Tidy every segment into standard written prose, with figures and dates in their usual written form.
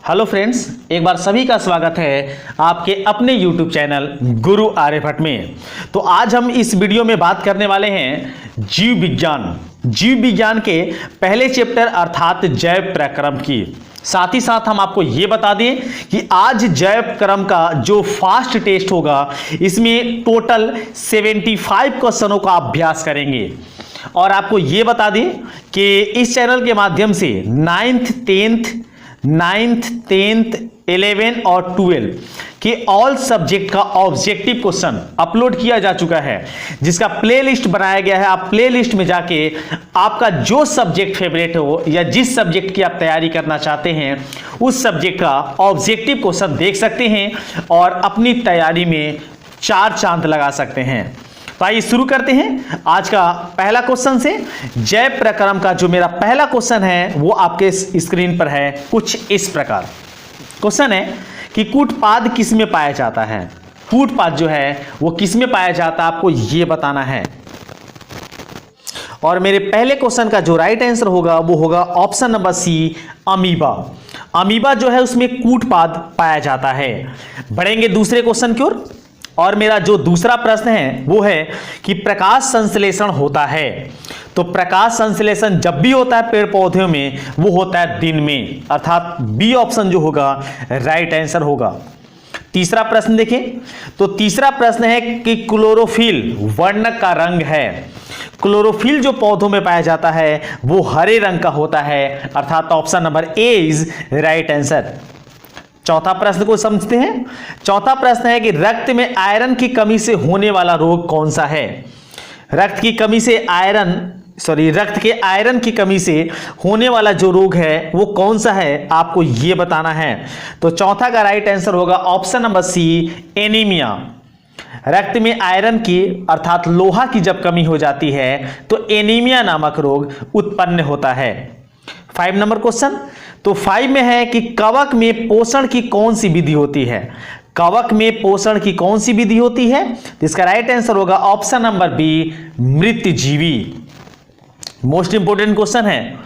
Hello friends, एक बार सभी का स्वागत है आपके अपने YouTube चैनल गुरु आर्यभट्ट में। तो आज हम इस वीडियो में बात करने वाले हैं जीव विज्ञान के पहले चैप्टर अर्थात जैव प्रक्रम की। साथ ही साथ हम आपको ये बता दें कि आज जैव क्रम का जो फास्ट टेस्ट होगा इसमें टोटल 75 क्वेश्चनों का अभ्यास करेंगे। और आपको ये बता दें कि इस चैनल के माध्यम से 9th 10th 11 और 12 के ऑल सब्जेक्ट का ऑब्जेक्टिव क्वेश्चन अपलोड किया जा चुका है, जिसका प्लेलिस्ट बनाया गया है। आप प्लेलिस्ट में जाके आपका जो सब्जेक्ट फेवरेट हो या जिस सब्जेक्ट की आप तैयारी करना चाहते हैं उस सब्जेक्ट का ऑब्जेक्टिव क्वेश्चन देख सकते हैं और अपनी तैयारी में 4 चांद लगा सकते हैं। तो आइए शुरू करते हैं आज का पहला क्वेश्चन से। जैव प्रक्रम का जो मेरा पहला क्वेश्चन है वो आपके स्क्रीन पर है कुछ इस प्रकार। क्वेश्चन है कि कूटपाद किस में पाया जाता है। कूटपाद जो है वो किस में पाया जाता है आपको ये बताना है। और मेरे पहले क्वेश्चन का जो राइट आंसर होगा वो होगा option number C, amoeba. Amoeba जो है उसमें कूटपाद पाया जाता है। बढ़ेंगे दूसरे क्वेश्चन की ओर। और मेरा जो दूसरा प्रश्न है वो है कि प्रकाश संश्लेषण होता है। तो प्रकाश संश्लेषण जब भी होता है पेड़ पौधों में वो होता है दिन में, अर्थात बी ऑप्शन जो होगा राइट आंसर होगा। तीसरा प्रश्न देखें। तो तीसरा प्रश्न है कि क्लोरोफिल वर्णक का रंग है। क्लोरोफिल जो पौधों में पाया जाता है वो हरे रंग का होता है, अर्थात option number A is right answer. चौथा प्रश्न को समझते हैं। चौथा प्रश्न है कि रक्त में आयरन की कमी से होने वाला रोग कौन सा है। रक्त के आयरन की कमी से होने वाला जो रोग है वो कौन सा है आपको ये बताना है। तो चौथा का राइट आंसर होगा ऑप्शन नंबर सी, एनीमिया। रक्त में आयरन की अर्थात लोहा की जब कमी हो जाती है तो एनीमिया नामक रोग उत्पन्न होता है। 5 नंबर क्वेश्चन। तो 5 में है कि कवक में पोषण की कौन सी विधि होती है। कवक में पोषण की कौन सी विधि होती है तो इसका राइट आंसर होगा ऑप्शन नंबर बी, मृतजीवी। मोस्ट इंपोर्टेंट क्वेश्चन है।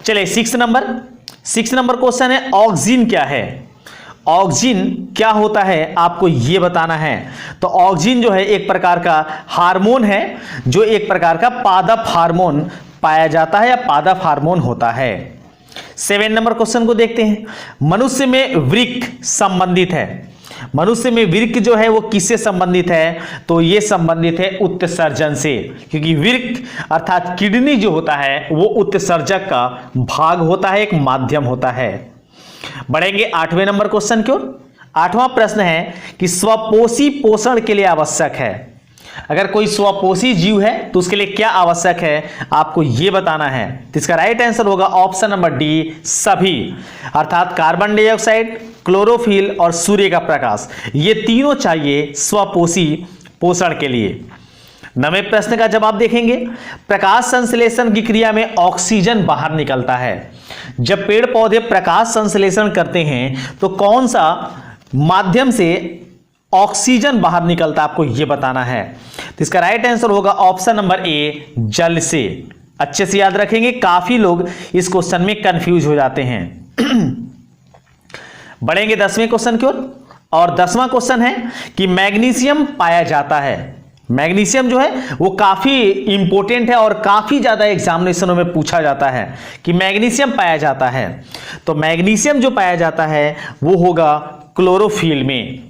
चलिए 6 नंबर क्वेश्चन है ऑक्सीजन क्या है। ऑक्सीजन क्या होता है आपको यह बताना है। तो ऑक्सीजन जो है एक प्रकार का हार्मोन है, जो एक प्रकार का पादप हार्मोन पाया जाता है या पादप हार्मोन होता है। 7 नंबर क्वेश्चन को देखते हैं। मनुष्य में वृक्क संबंधित है। मनुष्य में वृक्क जो है वो किससे संबंधित है तो ये संबंधित है उत्सर्जन से, क्योंकि वृक्क अर्थात किडनी जो होता है वो उत्सर्जक का भाग होता है, एक माध्यम होता है। बढ़ेंगे 8वें नंबर क्वेश्चन की ओर। 8वां प्रश्न है कि स्वपोषी पोषण के लिए आवश्यक है। अगर कोई स्वपोषी जीव है तो उसके लिए क्या आवश्यक है आपको यह बताना है। तो इसका राइट आंसर होगा ऑप्शन नंबर डी, सभी, अर्थात कार्बन डाइऑक्साइड, क्लोरोफिल और सूर्य का प्रकाश, ये तीनों चाहिए स्वपोषी पोषण के लिए। 9वें प्रश्न का जवाब देखेंगे। प्रकाश संश्लेषण की क्रिया में ऑक्सीजन बाहर निकलता है। जब पेड़ पौधे प्रकाश संश्लेषण करते हैं तो कौन सा माध्यम से ऑक्सीजन बाहर निकलता है आपको यह बताना है। तो इसका राइट आंसर होगा ऑप्शन नंबर ए, जल से। अच्छे से याद रखेंगे, काफी लोग इस क्वेश्चन में कंफ्यूज हो जाते हैं। बढ़ेंगे 10वें क्वेश्चन की ओर। और 10वां क्वेश्चन है कि मैग्नीशियम पाया जाता है। मैग्नीशियम जो है वो काफी इंपॉर्टेंट है और काफी ज्यादा एग्जामिनेशनों में पूछा जाता है कि मैग्नीशियम पाया जाता है। तो मैग्नीशियम जो पाया जाता है वो होगा क्लोरोफिल में।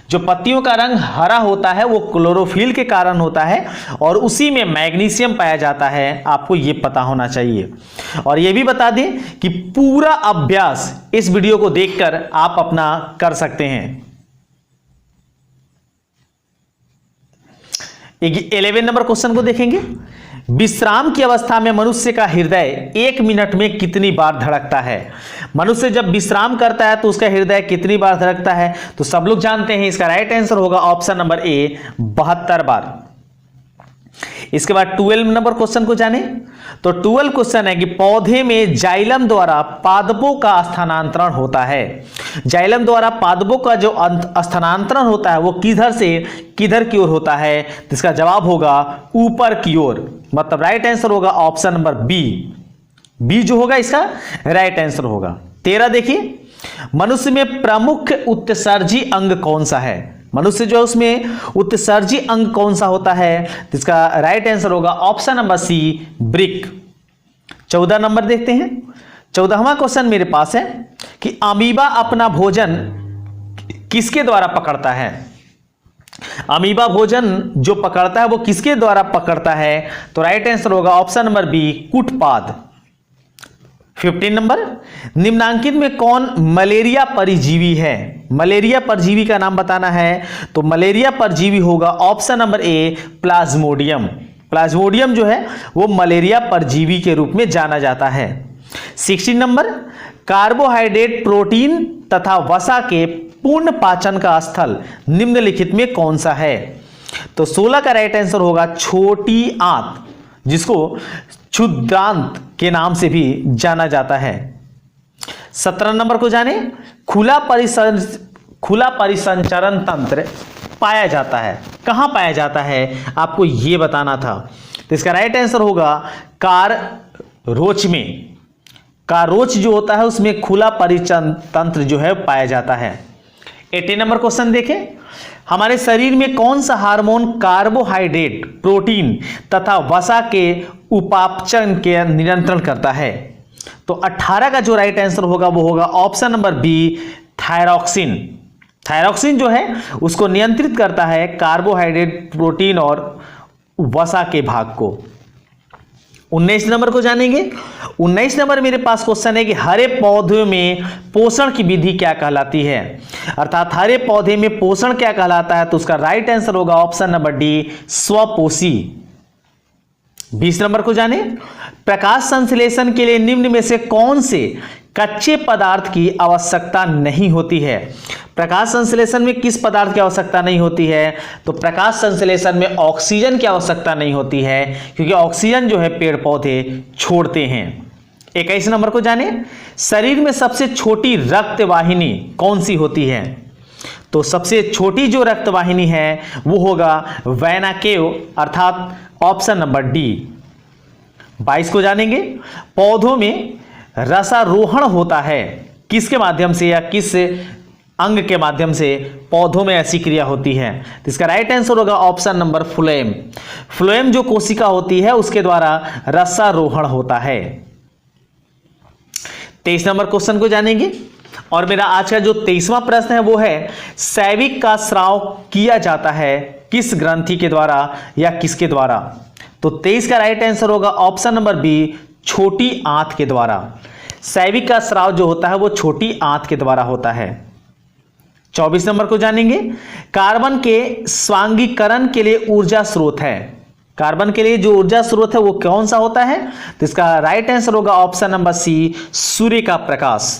जो पत्तियों का रंग हरा होता है वो क्लोरोफिल के कारण होता है और उसी में मैग्नीशियम पाया जाता है, आपको ये पता होना चाहिए। और ये भी बता दें कि पूरा अभ्यास इस वीडियो को देखकर आप अपना कर सकते हैं। 11 नंबर क्वेश्चन को देखेंगे। विश्राम की अवस्था में मनुष्य का हृदय 1 मिनट में कितनी बार धड़कता है। मनुष्य जब विश्राम करता है तो उसका हृदय कितनी बार धड़कता है तो सब लोग जानते हैं, इसका राइट आंसर होगा ऑप्शन नंबर ए, 72 बार। इसके बाद 12 नंबर क्वेश्चन को जाने। तो 12 क्वेश्चन है कि पौधे में जाइलम द्वारा पादपों का स्थानांतरण होता है। जाइलम द्वारा पादपों का जो स्थानांतरण होता है वो किधर से किधर की ओर होता है तो इसका जवाब होगा ऊपर की ओर, मतलब राइट आंसर होगा ऑप्शन नंबर बी। बी जो होगा इसका राइट आंसर होगा। 13 देखिए मनुष्य में प्रमुख उत्सर्जी अंग कौन सा है? मनुष्य जो है उसमें उत्सर्जी अंग कौन सा होता है? तो इसका राइट आंसर होगा option number C, brick. 14 number देखते हैं। 14वां क्वेश्चन मेरे पास है कि अमीबा अपना भोजन किसके द्वारा पकड़ता है? अमीबा भोजन जो पकड़ता है वो किसके द्वारा पकड़ता है? तो राइट आंसर होगा ऑप्शन नंबर बी, कुटपाद। 15 नंबर, निम्नांकित में कौन मलेरिया परजीवी है? मलेरिया परजीवी का नाम बताना है। तो मलेरिया परजीवी होगा option number A, Plasmodium. Plasmodium जो है वो मलेरिया परजीवी के रूप में जाना जाता है। 16 नंबर, कार्बोहाइड्रेट, प्रोटीन तथा वसा के पूर्ण पाचन का स्थल निम्नलिखित में कौन सा है? तो 16 का राइट आंसर होगा छोटी आंत, जिसको क्षुद्रांत के नाम से भी जाना जाता है। 17 नंबर को जाने, खुला परिसंचरण तंत्र पाया जाता है, कहां पाया जाता है? आपको यह बताना था। तो इसका राइट आंसर होगा काररोच में। काररोच जो होता है उसमें खुला परिसंचरण तंत्र जो है पाया जाता है। 18 नंबर क्वेश्चन देखें, हमारे शरीर में कौन सा हार्मोन कार्बोहाइड्रेट, प्रोटीन तथा वसा के उपापचय के नियंत्रण करता है? तो 18 का जो राइट आंसर होगा वो होगा option number B, thyroxine. Thyroxine जो है उसको नियंत्रित करता है कार्बोहाइड्रेट, प्रोटीन और वसा के भाग को। 19 नंबर को जानेंगे। 19 नंबर मेरे पास क्वेश्चन है कि हरे पौधे में पोषण की विधि क्या कहलाती है? अर्थात हरे पौधे में पोषण क्या कहलाता है? तो उसका राइट आंसर होगा ऑप्शन नंबर डी, स्वपोषी। 20 नंबर को जाने, प्रकाश संश्लेषण के लिए निम्न में से कौन से कच्चे पदार्थ की आवश्यकता नहीं होती है? प्रकाश संश्लेषण में किस पदार्थ की आवश्यकता नहीं होती है? तो प्रकाश संश्लेषण में ऑक्सीजन की आवश्यकता नहीं होती है, क्योंकि ऑक्सीजन जो है पेड़ पौधे छोड़ते हैं। 21 नंबर को जाने, शरीर में सबसे छोटी रक्त वाहिनी कौन सी होती है? तो सबसे छोटी जो रक्त वाहिनी है वो होगा वेना केव, अर्थात ऑप्शन नंबर डी। 22 को जानेंगे, पौधों में रसारोहण होता है किसके माध्यम से या किस अंग के माध्यम से पौधों में ऐसी क्रिया होती है? तो इसका राइट आंसर होगा ऑप्शन नंबर फ्लोएम। फ्लोएम जो कोशिका होती है उसके द्वारा रसारोहण होता है। 23 नंबर क्वेश्चन को जानेंगे और मेरा आज का जो 23वां प्रश्न है वो है, सैविक का स्राव किया जाता है किस ग्रंथि के द्वारा या किसके द्वारा? तो 23 का राइट आंसर होगा ऑप्शन नंबर बी, छोटी आंत के द्वारा। सैविक का स्राव जो होता है वो छोटी आंत के द्वारा होता है। 24 नंबर को जानेंगे, कार्बन के स्वांगीकरण के लिए ऊर्जा स्रोत है। कार्बन के लिए जो ऊर्जा स्रोत है वो कौन सा होता है? तो इसका राइट आंसर होगा ऑप्शन नंबर सी, सूर्य का प्रकाश।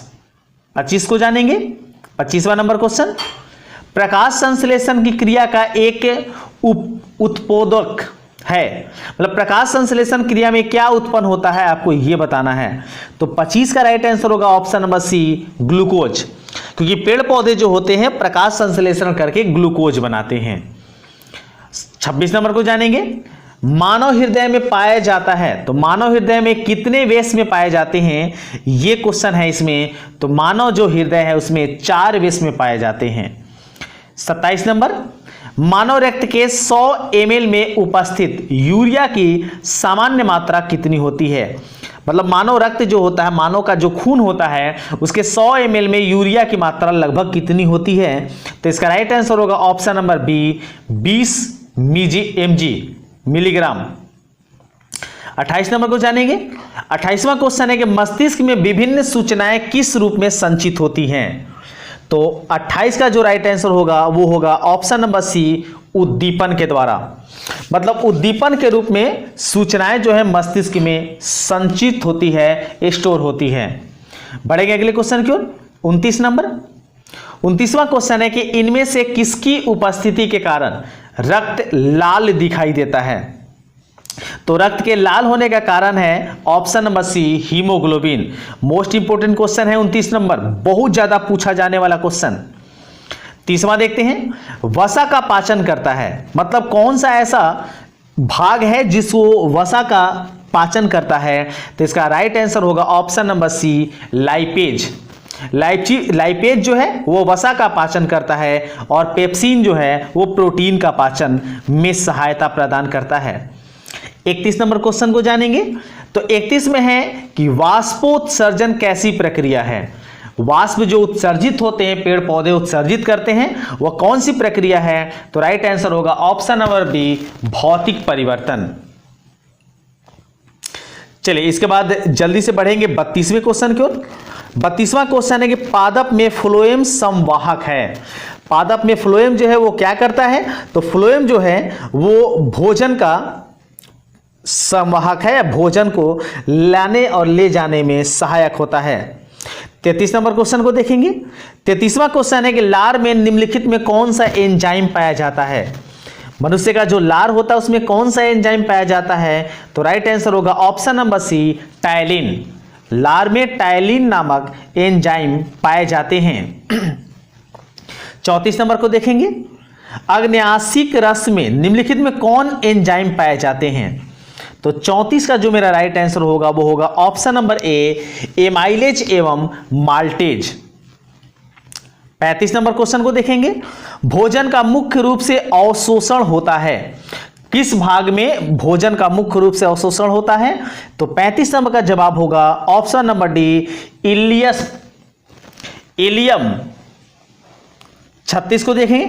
25 को जानेंगे। 25वां नंबर क्वेश्चन, प्रकाश संश्लेषण की क्रिया का एक उत्पादक है, मतलब प्रकाश संश्लेषण क्रिया में क्या उत्पन्न होता है आपको यह बताना है। तो 25 का राइट आंसर होगा ऑप्शन नंबर सी, ग्लूकोज, क्योंकि पेड़ पौधे जो होते हैं प्रकाश संश्लेषण करके ग्लूकोज बनाते हैं। 26 नंबर को जानेंगे, मानव हृदय में पाया जाता है, तो मानव हृदय में कितने वेश में पाए जाते हैं ये क्वेश्चन है इसमें। तो मानव जो हृदय है उसमें 4 वेश में पाए जाते हैं। 27 नंबर, मानव रक्त के 100 ml में उपस्थित यूरिया की सामान्य मात्रा कितनी होती है? मतलब मानव रक्त जो होता है, मानव का जो खून होता है उसके 100 ml में यूरिया की मात्रा लगभग कितनी होती है? तो इसका राइट आंसर होगा option number B, 20 milligram. 28 number को जानेंगे। 28वां क्वेश्चन है कि मस्तिष्क में विभिन्न सूचनाएं किस रूप में संचित होती हैं? तो 28 का जो राइट आंसर होगा वो होगा ऑप्शन नंबर सी, उद्दीपन के द्वारा। मतलब उद्दीपन के रूप में सूचनाएं जो है मस्तिष्क में संचित होती है, स्टोर होती है। बढ़ेंगे अगले क्वेश्चन की ओर। 29 नंबर, 29वां क्वेश्चन है कि इनमें से किसकी उपस्थिति के कारण रक्त लाल दिखाई देता है? तो रक्त के लाल होने का कारण है option number C, haemoglobin. Most important question है 29 नंबर, बहुत ज्यादा पूछा जाने वाला क्वेश्चन। 30वां देखते हैं, वसा का पाचन करता है, मतलब कौन सा ऐसा भाग है जिसको वसा का पाचन करता है? तो इसका राइट आंसर होगा option number C, lipase. Lipase जो है वो वसा का पाचन करता है और पेप्सिन जो है वो प्रोटीन का पाचन में सहायता प्रदान करता है। 31 नंबर क्वेश्चन को जानेंगे। तो 31 में है कि वाष्पोत्सर्जन कैसी प्रक्रिया है। वाष्प जो उत्सर्जित होते हैं, पेड़ पौधे उत्सर्जित करते हैं, वह कौन सी प्रक्रिया है। तो राइट आंसर होगा ऑप्शन नंबर बी, भौतिक परिवर्तन। चलिए इसके बाद जल्दी से बढ़ेंगे 32वें क्वेश्चन की ओर। 32वां क्वेश्चन है कि पादप में फ्लोएम संवाहक है। पादप में फ्लोएम जो है वो क्या करता है। तो फ्लोएम जो है वो भोजन का संवाहक है, भोजन को लाने और ले जाने में सहायक होता है। 33 नंबर क्वेश्चन को देखेंगे। 33वां क्वेश्चन है कि लार में निम्नलिखित में कौन सा एंजाइम पाया जाता है। मनुष्य का जो लार होता है उसमें कौन सा एंजाइम पाया जाता है। तो राइट आंसर होगा ऑप्शन नंबर सी, टायलिन। लार में टायलिन नामक एंजाइम पाए जाते हैं। 34 नंबर को देखेंगे। अग्न्याशिक रस में निम्नलिखित में कौन एंजाइम पाए जाते हैं। तो 34 का जो मेरा राइट आंसर होगा वो होगा ऑप्शन नंबर ए, एमाइलेज एवं माल्टेज। 35 नंबर क्वेश्चन को देखेंगे। भोजन का मुख्य रूप से अवशोषण होता है। किस भाग में भोजन का मुख्य रूप से अवशोषण होता है। तो 35 नंबर का जवाब होगा ऑप्शन नंबर डी, इलियम। 36 को देखेंगे।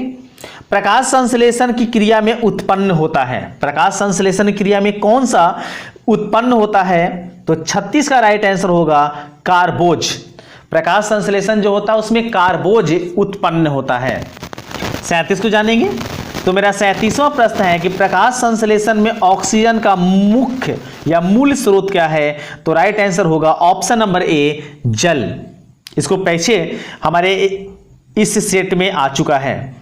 प्रकाश संश्लेषण की क्रिया में उत्पन्न होता है। प्रकाश संश्लेषण क्रिया में कौन सा उत्पन्न होता है। तो 36 का राइट आंसर होगा कार्बोज। प्रकाश संश्लेषण जो होता है उसमें कार्बोज उत्पन्न होता है। 37 को जानेंगे। तो मेरा 37वां प्रश्न है कि प्रकाश संश्लेषण में ऑक्सीजन का मुख्य या मूल स्रोत क्या है। तो राइट आंसर होगा ऑप्शन नंबर ए, जल। इसको पीछे हमारे इस सेट में आ चुका है।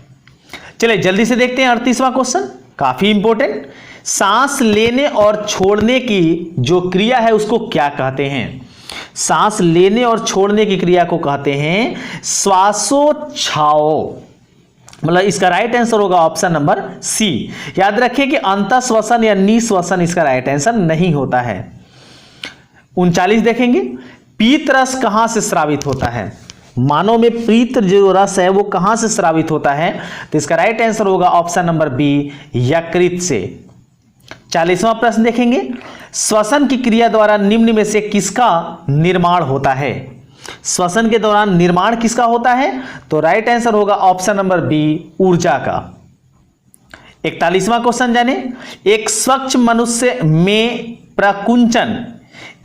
चलिए जल्दी से देखते हैं 38वां क्वेश्चन, काफी इंपॉर्टेंट। सांस लेने और छोड़ने की जो क्रिया है उसको क्या कहते हैं। सांस लेने और छोड़ने की क्रिया को कहते हैं श्वासोच्छ्वास। मतलब इसका राइट आंसर होगा ऑप्शन नंबर सी। याद रखिए कि अंतःश्वसन या निःश्वसन इसका राइट आंसर नहीं होता है। 39 देखेंगे। पीत रस कहां से स्रावित होता है। मानव में पीत जो रस है वो कहां से स्रावित होता है। तो इसका राइट आंसर होगा ऑप्शन नंबर बी, यकृत से। 40वां प्रश्न देखेंगे। श्वसन की क्रिया द्वारा निम्न में से किसका निर्माण होता है। श्वसन के दौरान निर्माण किसका होता है। तो राइट आंसर होगा ऑप्शन नंबर बी, ऊर्जा का। 41वां क्वेश्चन जाने। एक स्वच्छ मनुष्य में प्रकुंचन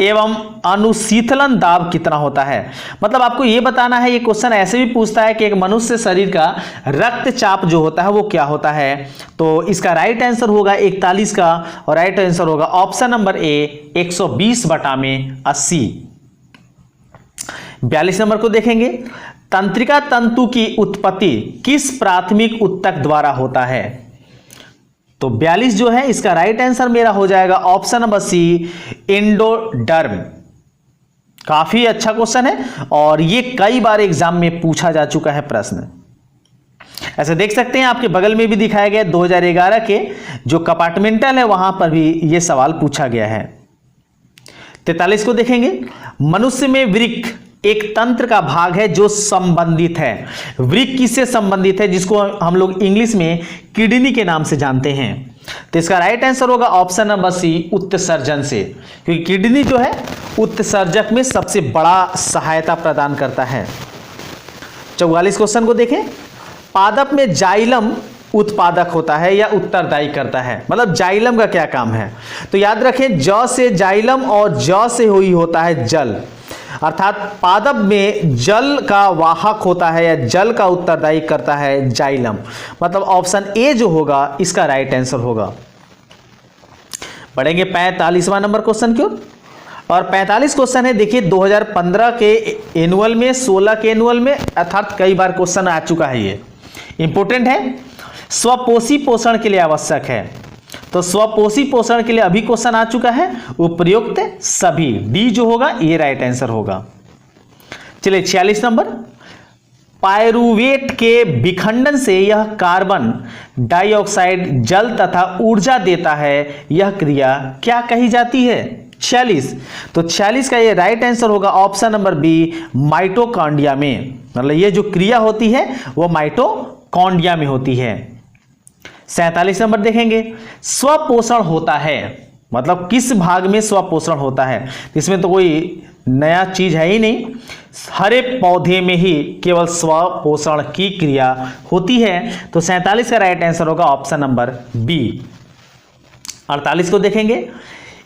एवं अनुशीतलन दाब कितना होता है। मतलब आपको यह बताना है। ये क्वेश्चन ऐसे भी पूछता है कि एक मनुष्य शरीर का रक्तचाप जो होता है वो क्या होता है। तो इसका राइट आंसर होगा 41 का और राइट आंसर होगा ऑप्शन नंबर ए, 120/80। 42 नंबर को देखेंगे। तंत्रिका तंतु की उत्पत्ति किस प्राथमिक ऊतक द्वारा होता है। तो 42 जो है इसका राइट आंसर मेरा हो जाएगा ऑप्शन नंबर सी, एंडोडर्म। काफी अच्छा क्वेश्चन है और ये कई बार एग्जाम में पूछा जा चुका है प्रश्न। ऐसे देख सकते हैं आपके बगल में भी दिखाया गया 2011 के जो कंपार्टमेंटल है वहां पर भी ये सवाल पूछा गया है। 43 को देखेंगे। मनुष्य में वृक्क एक तंत्र का भाग है जो संबंधित है। वृक्क किससे संबंधित है, जिसको हम लोग इंग्लिश में किडनी के नाम से जानते हैं। तो इसका राइट आंसर होगा ऑप्शन नंबर सी, उत्सर्जन से, क्योंकि किडनी जो है उत्सर्जक में सबसे बड़ा सहायता प्रदान करता है। 44 क्वेश्चन को देखें। पादप में जाइलम उत्पादक होता है या उत्तरदायी करता है। मतलब जाइलम का क्या काम है। तो याद रखें, ज से जाइलम और ज से हुई होता है जल, अर्थात पादप में जल का वाहक होता है या जल का उत्तरदायी करता है जाइलम। मतलब ऑप्शन ए जो होगा इसका राइट आंसर होगा। बढ़ेंगे 45वां नंबर क्वेश्चन की ओर और 45 क्वेश्चन है। देखिए 2015 के एनुअल में, 16 के एनुअल में, अर्थात कई बार क्वेश्चन आ चुका है। ये इंपॉर्टेंट है। स्वपोषी पोषण के लिए आवश्यक है। तो स्वपोषी पोषण के लिए अभी क्वेश्चन आ चुका है। उपयुक्त सभी, डी जो होगा ये राइट आंसर होगा। चलिए 46 नंबर। पायरुवेट के विखंडन से यह कार्बन डाइऑक्साइड जल तथा ऊर्जा देता है, यह क्रिया क्या कही जाती है। 46। तो 46 का ये राइट आंसर होगा ऑप्शन नंबर बी, माइटोकॉन्ड्रिया में। मतलब ये जो क्रिया होती है वो माइटोकॉन्ड्रिया में होती है। 47 नंबर देखेंगे, स्वपोषण होता है, मतलब किस भाग में स्वपोषण होता है। इसमें तो कोई नया चीज है ही नहीं, हर एक पौधे में ही केवल स्वपोषण की क्रिया होती है। तो 47 का राइट आंसर होगा ऑप्शन नंबर बी। 48 को देखेंगे,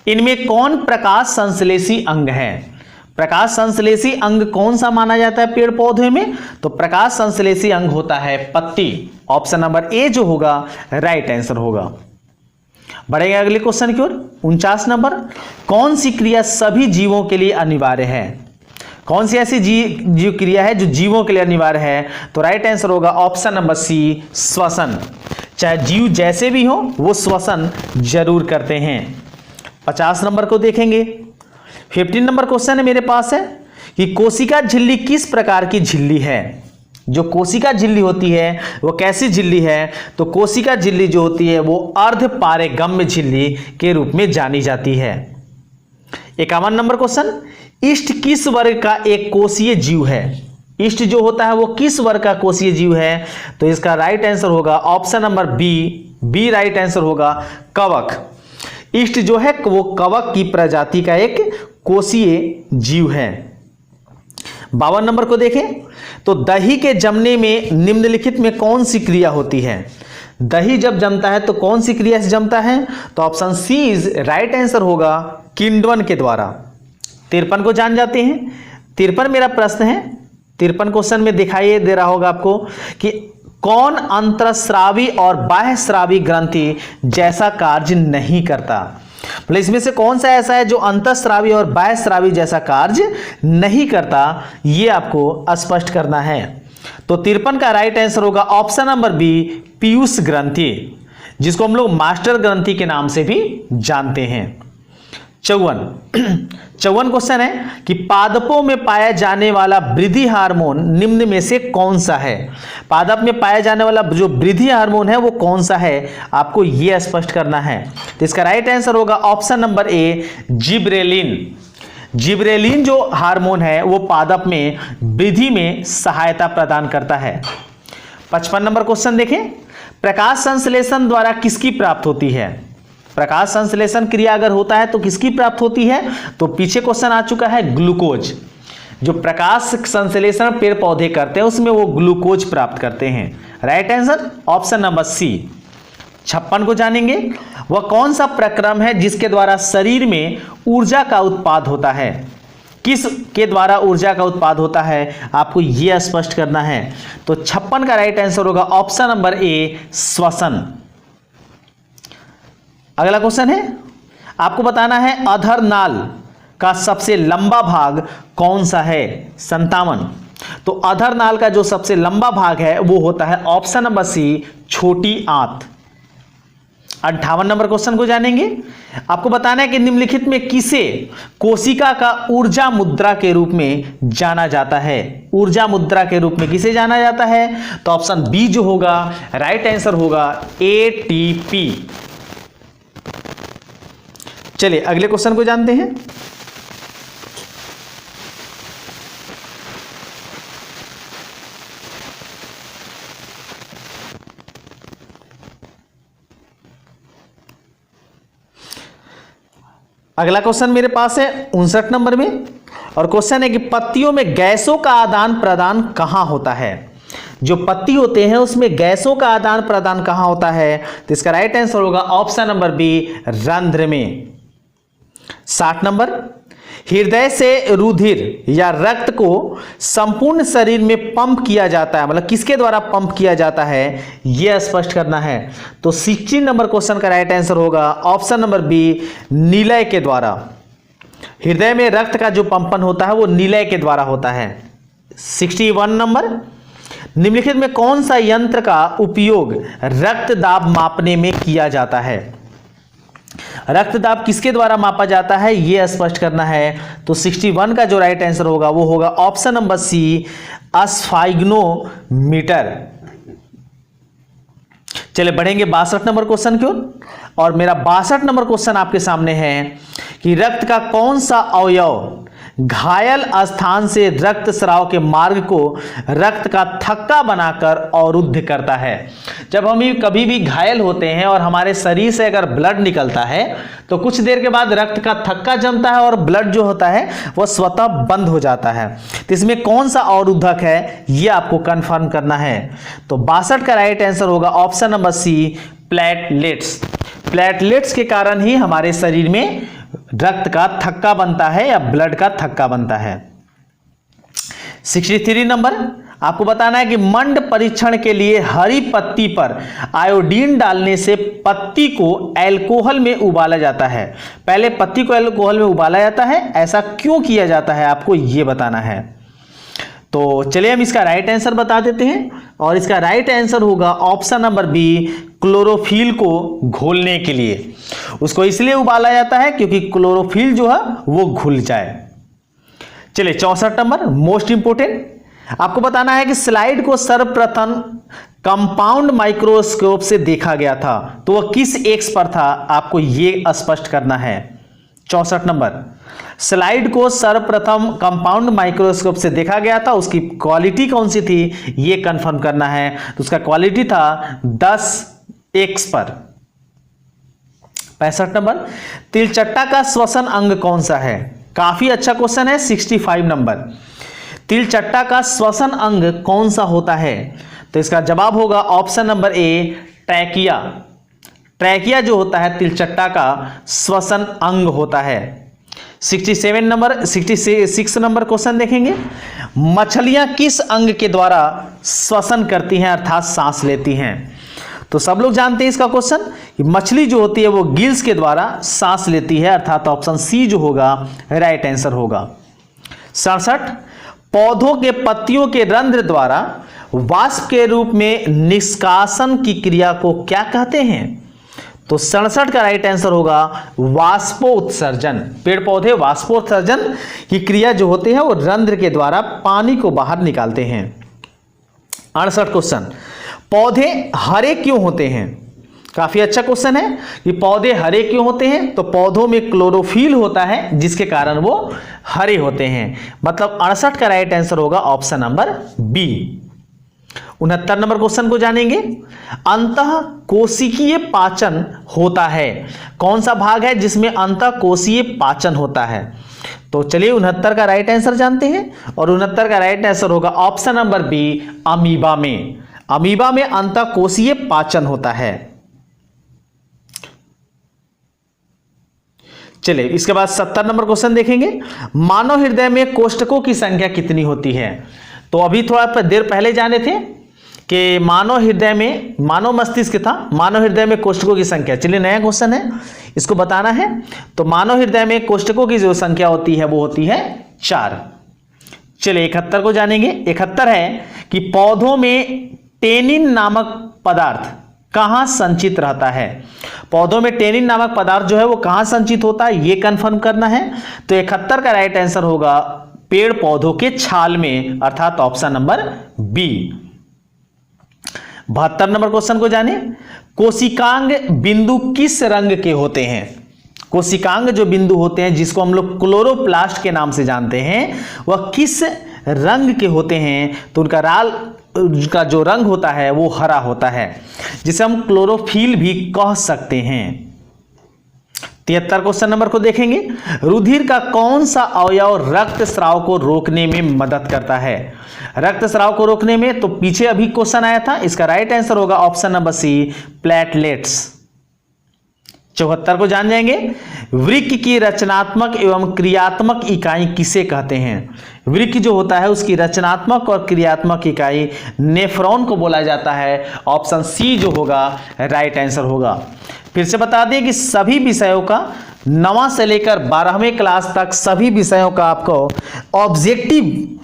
इनमें कौन प्रकाश संश्लेषी अंग है। प्रकाश संश्लेषी अंग कौन सा माना जाता है पेड़ पौधे में, तो प्रकाश संश्लेषी अंग होता है पत्ती। ऑप्शन नंबर ए जो होगा राइट आंसर होगा। बढ़ेंगे अगले क्वेश्चन की ओर। 49 नंबर, कौन सी क्रिया सभी जीवों के लिए अनिवार्य है। कौन सी ऐसी जीव क्रिया है जो जीवों के लिए अनिवार्य है, तो राइट आंसर होगा ऑप्शन नंबर सी, श्वसन। चाहे जीव जैसे भी हो वो श्वसन जरूर करते हैं। 50 नंबर को देखेंगे, 15 नंबर क्वेश्चन है मेरे पास है कि कोशिका झिल्ली किस प्रकार की झिल्ली है। जो कोशिका झिल्ली होती है वो कैसी झिल्ली है, तो कोशिका झिल्ली जो होती है वो अर्धपारेगम्य झिल्ली के रूप में जानी जाती है। 51 नंबर क्वेश्चन, इष्ट किस वर्ग का एक कोशीय जीव है। इष्ट जो होता है वो किस वर्ग का कोशीय जीव है, तो इसका राइट आंसर होगा option number B right answer होगा, कवक। इष्ट जो है वो कवक की प्रजाति का एक कोशीय जीव है। 52 नंबर को देखें, तो दही के जमने में निम्नलिखित में कौन सी क्रिया होती है। दही जब जमता है तो कौन सी क्रिया से जमता है, तो option C is right answer होगा, किण्वन के द्वारा। 53 को जान जाते हैं। 53 मेरा प्रश्न है, 53 क्वेश्चन में दिखाई दे रहा होगा आपको कि कौन अंतरस्रावी और बाह्यस्रावी ग्रंथि जैसा कार्य नहीं करता। मतलब इसमें से कौन सा ऐसा है जो अंतःस्रावी और बाह्यस्रावी जैसा कार्य नहीं करता, ये आपको स्पष्ट करना है। तो 53 का राइट आंसर होगा ऑप्शन नंबर बी, पीयूष ग्रंथि, जिसको हम लोग मास्टर ग्रंथि के नाम से भी जानते हैं। 54 क्वेश्चन है कि पादपों में पाया जाने वाला वृद्धि हार्मोन निम्न में से कौन सा है। पादप में पाया जाने वाला जो वृद्धि हार्मोन है वो कौन सा है, आपको यह स्पष्ट करना है। तो इसका राइट आंसर होगा option number A, gibberellin. Gibberellin जो हार्मोन है वो पादप में वृद्धि में सहायता प्रदान करता है। 55 नंबर क्वेश्चन देखें, प्रकाश संश्लेषण द्वारा किसकी प्राप्त होती है। प्रकाश संश्लेषण क्रिया अगर होता है तो किसकी प्राप्त होती है, तो पीछे क्वेश्चन आ चुका है, ग्लूकोज। जो प्रकाश संश्लेषण पेड़ पौधे करते हैं उसमें वो ग्लूकोज प्राप्त करते हैं। Right answer option number C. 56 को जानेंगे, वह कौन सा प्रक्रम है जिसके द्वारा शरीर में ऊर्जा का उत्पाद होता है। किस के द्वारा ऊर्जा का उत्पाद होता है, आपको यह स्पष्ट करना है। तो 56 का राइट आंसर होगा ऑप्शन नंबर ए, श्वसन। अगला क्वेश्चन है, आपको बताना है अधर नाल का सबसे लंबा भाग कौन सा है। 57। तो अधर नाल का जो सबसे लंबा भाग है वो होता है ऑप्शन नंबर सी, छोटी आंत। 58 नंबर क्वेश्चन को जानेंगे, आपको बताना है कि निम्नलिखित में किसे कोशिका का ऊर्जा मुद्रा के रूप में जाना जाता है। ऊर्जा मुद्रा के रूप में किसे जाना जाता है, तो ऑप्शन बी जो होगा राइट आंसर होगा, एटीपी। चलिए अगले क्वेश्चन को जानते हैं। अगला क्वेश्चन मेरे पास है 59 नंबर में, और क्वेश्चन है कि पत्तियों में गैसों का आदान प्रदान कहां होता है। जो पत्ती होते हैं उसमें गैसों का आदान प्रदान कहां होता है, तो इसका राइट आंसर होगा ऑप्शन नंबर बी, रंध्र में। 60 नंबर, हृदय से रुधिर या रक्त को संपूर्ण शरीर में पंप किया जाता है, मतलब किसके द्वारा पंप किया जाता है, यह स्पष्ट करना है। तो 16 नंबर क्वेश्चन का राइट आंसर होगा ऑप्शन नंबर बी, निलय के द्वारा। हृदय में रक्त का जो पंपन होता है वो निलय के द्वारा होता है। 61 नंबर, निम्नलिखित में कौन सा यंत्र का उपयोग रक्त दाब मापने में किया जाता है। रक्त दाब किसके द्वारा मापा जाता है, यह स्पष्ट करना है। तो 61 का जो राइट आंसर होगा वो होगा ऑप्शन नंबर सी, स्फाइग्नोमीटर। चलिए बढ़ेंगे 62 नंबर क्वेश्चन की ओर। और मेरा 62 नंबर क्वेश्चन आपके सामने है कि रक्त का कौन सा अवयव घायल स्थान से रक्त स्राव के मार्ग को रक्त का थक्का बनाकर अवरुद्ध करता है। जब हम कभी भी घायल होते हैं और हमारे शरीर से अगर ब्लड निकलता है तो कुछ देर के बाद रक्त का थक्का जमता है और ब्लड जो होता है वह स्वतः बंद हो जाता है। तो इसमें कौन सा अवरुद्धक है यह आपको कंफर्म करना है। तो 62 का राइट आंसर होगा option number C, platelets. Platelets के कारण ही हमारे शरीर में रक्त का थक्का बनता है या ब्लड का थक्का बनता है। 63 नंबर आपको बताना है कि मंड परीक्षण के लिए हरी पत्ती पर आयोडीन डालने से पत्ती को अल्कोहल में उबाला जाता है। पहले पत्ती को अल्कोहल में उबाला जाता है, ऐसा क्यों किया जाता है आपको यह बताना है। तो चलिए हम इसका राइट आंसर बता देते हैं और इसका राइट आंसर होगा ऑप्शन नंबर बी, क्लोरोफिल को घोलने के लिए। उसको इसलिए उबाला जाता है क्योंकि क्लोरोफिल जो है वो घुल जाए। चलिए 64 नंबर मोस्ट इंपोर्टेंट आपको बताना है कि स्लाइड को सर्वप्रथम कंपाउंड माइक्रोस्कोप से देखा गया था, तो वह किस एक्स पर था आपको यह स्पष्ट करना है। 64 नंबर स्लाइड को सर्वप्रथम कंपाउंड माइक्रोस्कोप से देखा गया था, उसकी क्वालिटी कौन सी थी यह कंफर्म करना है। तो उसका क्वालिटी था 10x पर। 65 नंबर तिलचट्टा का श्वसन अंग कौन सा है। काफी अच्छा क्वेश्चन है। 65 नंबर तिलचट्टा का श्वसन अंग कौन सा होता है। तो इसका जवाब होगा option number A, trachea. Trachea जो होता है तिलचट्टा का श्वसन अंग होता है। 67 नंबर क्वेश्चन देखेंगे। मछलियां किस अंग के द्वारा श्वसन करती हैं अर्थात सांस लेती हैं। तो सब लोग जानते हैं इसका क्वेश्चन कि मछली जो होती है वो गिल्स के द्वारा सांस लेती है अर्थात ऑप्शन सी जो होगा राइट आंसर होगा। 67 पौधों के पत्तियों के रंध्र द्वारा वाष्प के रूप में निष्कासन की क्रिया को क्या कहते हैं। तो 67 का राइट आंसर होगा वाष्पोत्सर्जन। पेड़ पौधे वाष्पोत्सर्जन की क्रिया जो होती है वो रंध्र के द्वारा पानी को बाहर निकालते हैं। 68 क्वेश्चन पौधे हरे क्यों होते हैं। काफी अच्छा क्वेश्चन है कि पौधे हरे क्यों होते हैं। तो पौधों में क्लोरोफिल होता है जिसके कारण वो हरे होते हैं। मतलब 68 का राइट आंसर होगा option number B. 69 number question को जानेंगे। अंतः कोशिकीय पाचन होता है कौन सा भाग है जिसमें अंतः कोशीय पाचन होता है। तो चलिए 69 का राइट आंसर जानते हैं और 69 का राइट आंसर होगा ऑप्शन नंबर बी, अमीबा में। अमीबा में अंतः कोशीय पाचन होता है। चलिए इसके बाद 70 नंबर क्वेश्चन देखेंगे। मानव हृदय में कोष्ठकों की संख्या कितनी होती है। तो अभी थोड़ा देर पहले जाने थे कि मानव हृदय में, मानव मस्तिष्क था, मानव हृदय में कोष्ठकों की संख्या। चलिए नया क्वेश्चन है, इसको बताना है। तो मानव हृदय में कोष्ठकों की जो संख्या होती है वो होती है 4। चलिए 71 को जानेंगे। 71 है कि पौधों में टेनिन नामक पदार्थ कहां संचित रहता है। पौधों में टेनिन नामक पदार्थ जो है वो कहां संचित होता है ये कंफर्म करना है। तो 71 का राइट आंसर होगा पेड़ पौधों के छाल में अर्थात option number B. 72 number question को जाने। कोशिकांग बिंदु किस रंग के होते हैं। कोशिकांग जो बिंदु होते हैं जिसको हम लोग क्लोरोप्लास्ट के नाम से जानते हैं वह किस रंग के होते हैं। तो उनका जो रंग होता है वो हरा होता है जिसे हम क्लोरोफिल भी कह सकते हैं। 73 क्वेश्चन नंबर को देखेंगे। रुधिर का कौन सा अवयव रक्त स्राव को रोकने में मदद करता है। रक्त स्राव को रोकने में, तो पीछे अभी क्वेश्चन आया था, इसका राइट आंसर होगा ऑप्शन नंबर सी, प्लेटलेट्स। 74 को जान जाएंगे। वृक्क की रचनात्मक एवं क्रियात्मक इकाई किसे कहते हैं। वृक्क जो होता है उसकी रचनात्मक और क्रियात्मक इकाई नेफ्रॉन को बोला जाता है। ऑप्शन सी जो होगा राइट आंसर होगा। फिर से बता दें कि सभी विषयों का 9वां से लेकर 12वें क्लास तक सभी विषयों का आपको ऑब्जेक्टिव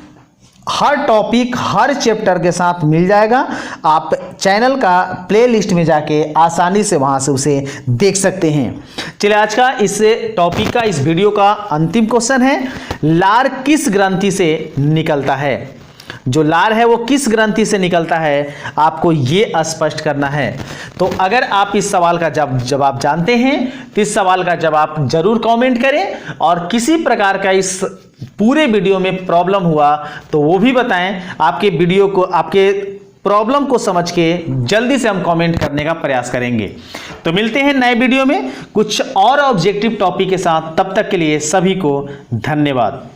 हर टॉपिक हर चैप्टर के साथ मिल जाएगा। आप चैनल का प्लेलिस्ट में जाके आसानी से वहां से उसे देख सकते हैं। चलिए आज का इस टॉपिक का, इस वीडियो का अंतिम क्वेश्चन है, लार किस ग्रंथि से निकलता है। जो लार है वो किस ग्रंथि से निकलता है, आपको ये स्पष्ट करना है। तो अगर आप इस सवाल का जवाब जानते हैं तो इस सवाल का जवाब जरूर कमेंट करें, और किसी प्रकार का इस पूरे वीडियो में प्रॉब्लम हुआ तो वो भी बताएं। आपके वीडियो को, आपके प्रॉब्लम को समझ के जल्दी से हम कमेंट करने का प्रयास करेंगे। तो मिलते हैं नए वीडियो में कुछ और ऑब्जेक्टिव टॉपिक के साथ, तब तक के लिए सभी को धन्यवाद।